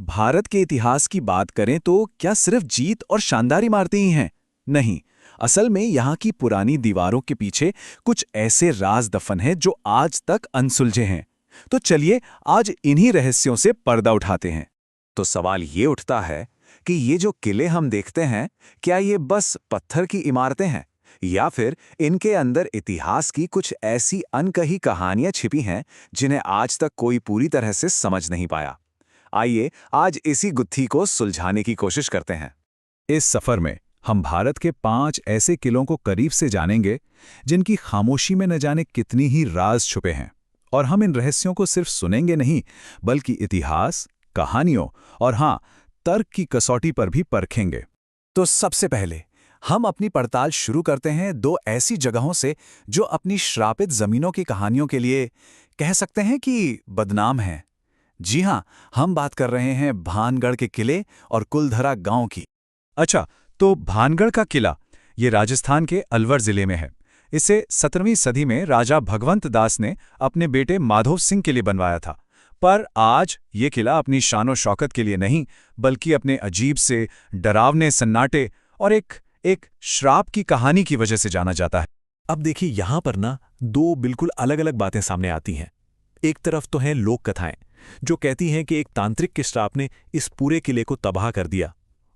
भारत के इतिहास की बात करें तो क्या सिर्फ जीत और शानदार इमारतें ही हैं? नहीं, असल में यहाँ की पुरानी दीवारों के पीछे कुछ ऐसे राज दफन हैं जो आज तक अनसुलझे हैं। तो चलिए आज इन्हीं रहस्यों से पर्दा उठाते हैं। तो सवाल ये उठता है कि ये जो किले हम देखते हैं, क्या ये बस पत्थर की इमारतें हैं या फिर इनके अंदर इतिहास की कुछ ऐसी अनकही कहानियां छिपी हैं जिन्हें आज तक कोई पूरी तरह से समझ नहीं पाया। आइए आज इसी गुत्थी को सुलझाने की कोशिश करते हैं। इस सफर में हम भारत के 5 ऐसे किलों को करीब से जानेंगे जिनकी खामोशी में न जाने कितनी ही राज छुपे हैं। और हम इन रहस्यों को सिर्फ सुनेंगे नहीं, बल्कि इतिहास, कहानियों और हाँ, तर्क की कसौटी पर भी परखेंगे। तो सबसे पहले हम अपनी पड़ताल शुरू करते हैं 2 ऐसी जगहों से जो अपनी श्रापित जमीनों की कहानियों के लिए कह सकते हैं कि बदनाम हैं। जी हाँ, हम बात कर रहे हैं भानगढ़ के किले और कुलधरा गांव की। अच्छा, तो भानगढ़ का किला ये राजस्थान के अलवर जिले में है। इसे 17वीं सदी में राजा भगवंत दास ने अपने बेटे माधव सिंह के लिए बनवाया था। पर आज ये किला अपनी शान और शौकत के लिए नहीं, बल्कि अपने अजीब से डरावने सन्नाटे और एक श्राप की कहानी की वजह से जाना जाता है। अब देखिए यहां पर ना 2 बिल्कुल अलग अलग बातें सामने आती हैं। एक तरफ तो हैं लोक कथाएं जो कहती हैं कि एक तांत्रिक के श्राप ने इस पूरे किले को तबाह कर दिया,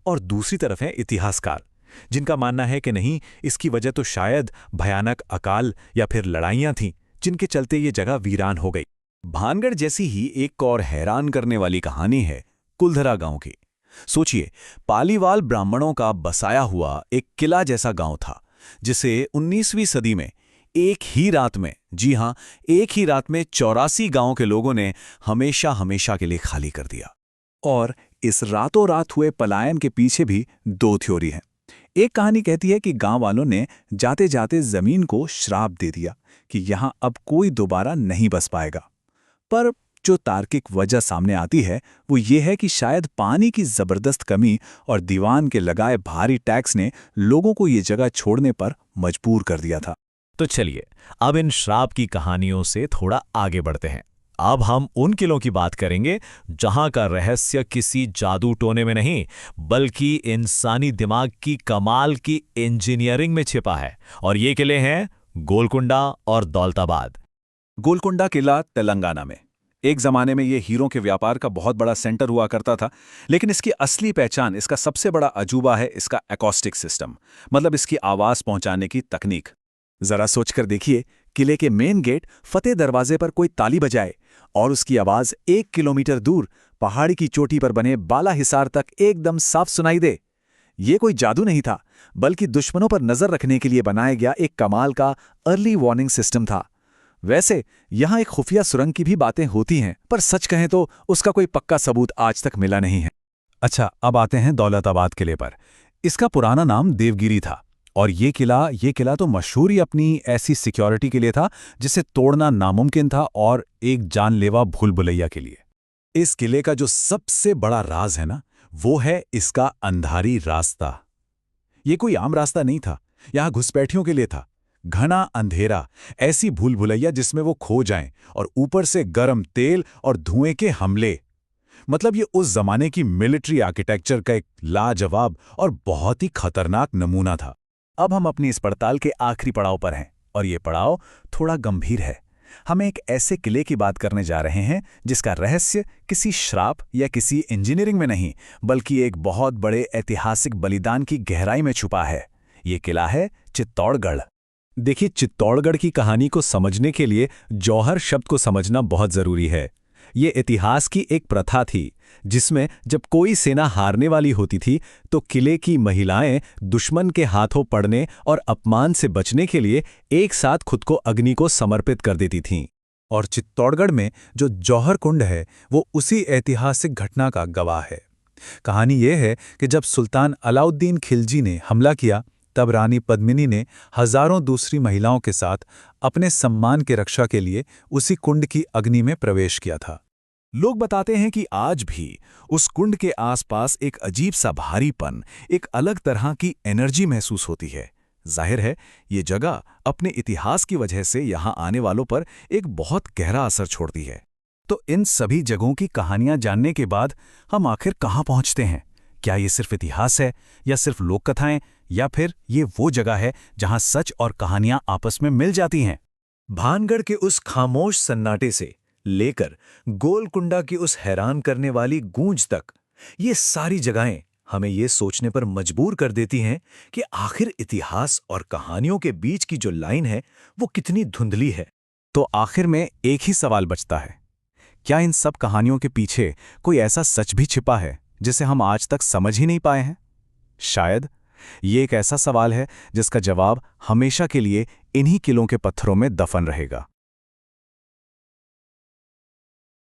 और दूसरी तरफ हैं इतिहासकार जिनका मानना है कि नहीं, इसकी वजह तो शायद भयानक अकाल या फिर लड़ाइयां थीं जिनके चलते ये जगह वीरान हो गई। भानगढ़ जैसी ही एक और हैरान करने वाली कहानी है कुलधरा गांव की। सोचिए, पालीवाल ब्राह्मणों का बसाया हुआ एक किला जैसा गांव था जिसे 19वीं सदी में एक ही रात में, जी हां, एक ही रात में 84 गांवों के लोगों ने हमेशा हमेशा के लिए खाली कर दिया। और इस रातों रात हुए पलायन के पीछे भी 2 थ्योरी हैं। एक कहानी कहती है कि गांव वालों ने जाते जाते जमीन को श्राप दे दिया कि यहां अब कोई दोबारा नहीं बस पाएगा। पर जो तार्किक वजह सामने आती है वो ये है कि शायद पानी की जबरदस्त कमी और दीवान के लगाए भारी टैक्स ने लोगों को ये जगह छोड़ने पर मजबूर कर दिया था। तो चलिए अब इन श्राप की कहानियों से थोड़ा आगे बढ़ते हैं। अब हम उन किलों की बात करेंगे जहां का रहस्य किसी जादू टोने में नहीं, बल्कि इंसानी दिमाग की कमाल की इंजीनियरिंग में छिपा है। और ये किले हैं गोलकुंडा और दौलताबाद। गोलकुंडा किला तेलंगाना में। एक जमाने में ये हीरों के व्यापार का बहुत बड़ा सेंटर हुआ करता था, लेकिन इसकी असली पहचान, इसका सबसे बड़ा अजूबा है इसका एकॉस्टिक सिस्टम, मतलब इसकी आवाज पहुंचाने की तकनीक। जरा सोचकर देखिए, किले के मेन गेट फतेह दरवाजे पर कोई ताली बजाए और उसकी आवाज 1 किलोमीटर दूर पहाड़ी की चोटी पर बने बाला हिसार तक एकदम साफ सुनाई दे। ये कोई जादू नहीं था, बल्कि दुश्मनों पर नजर रखने के लिए बनाया गया एक कमाल का अर्ली वार्निंग सिस्टम था। वैसे यहां एक खुफिया सुरंग की भी बातें होती हैं, पर सच कहें तो उसका कोई पक्का सबूत आज तक मिला नहीं है। अच्छा, अब आते हैं दौलताबाद किले पर। इसका पुराना नाम देवगिरी था और ये किला तो मशहूर ही अपनी ऐसी सिक्योरिटी के लिए था जिसे तोड़ना नामुमकिन था, और एक जानलेवा भूल भुलैया के लिए। इस किले का जो सबसे बड़ा राज है ना, वो है इसका अंधारी रास्ता। ये कोई आम रास्ता नहीं था, यहां घुसपैठियों के लिए था। घना अंधेरा, ऐसी भूल भुलैया जिसमें वो खो जाएं, और ऊपर से गर्म तेल और धुएं के हमले। मतलब ये उस जमाने की मिलिट्री आर्किटेक्चर का एक लाजवाब और बहुत ही खतरनाक नमूना था। अब हम अपनी इस पड़ताल के आखिरी पड़ाव पर हैं, और ये पड़ाव थोड़ा गंभीर है। हम एक ऐसे किले की बात करने जा रहे हैं जिसका रहस्य किसी श्राप या किसी इंजीनियरिंग में नहीं, बल्कि एक बहुत बड़े ऐतिहासिक बलिदान की गहराई में छुपा है। ये किला है चित्तौड़गढ़। देखिए, चित्तौड़गढ़ की कहानी को समझने के लिए जौहर शब्द को समझना बहुत जरूरी है। ये इतिहास की एक प्रथा थी जिसमें जब कोई सेना हारने वाली होती थी तो किले की महिलाएं दुश्मन के हाथों पड़ने और अपमान से बचने के लिए एक साथ खुद को अग्नि को समर्पित कर देती थीं। और चित्तौड़गढ़ में जो जौहर कुंड है वो उसी ऐतिहासिक घटना का गवाह है। कहानी ये है कि जब सुल्तान अलाउद्दीन खिलजी ने हमला किया, तब रानी पद्मिनी ने हजारों दूसरी महिलाओं के साथ अपने सम्मान की रक्षा के लिए उसी कुंड की अग्नि में प्रवेश किया था। लोग बताते हैं कि आज भी उस कुंड के आसपास एक अजीब सा भारीपन, एक अलग तरह की एनर्जी महसूस होती है। जाहिर है ये जगह अपने इतिहास की वजह से यहां आने वालों पर एक बहुत गहरा असर छोड़ती है। तो इन सभी जगहों की कहानियां जानने के बाद हम आखिर कहाँ पहुंचते हैं? क्या ये सिर्फ इतिहास है, या सिर्फ लोक कथाएं, या फिर ये वो जगह है जहां सच और कहानियां आपस में मिल जाती हैं? भानगढ़ के उस खामोश सन्नाटे से लेकर गोलकुंडा की उस हैरान करने वाली गूंज तक, ये सारी जगहें हमें ये सोचने पर मजबूर कर देती हैं कि आखिर इतिहास और कहानियों के बीच की जो लाइन है वो कितनी धुंधली है। तो आखिर में एक ही सवाल बचता है, क्या इन सब कहानियों के पीछे कोई ऐसा सच भी छिपा है जिसे हम आज तक समझ ही नहीं पाए हैं? शायद ये एक ऐसा सवाल है जिसका जवाब हमेशा के लिए इन्हीं किलों के पत्थरों में दफन रहेगा।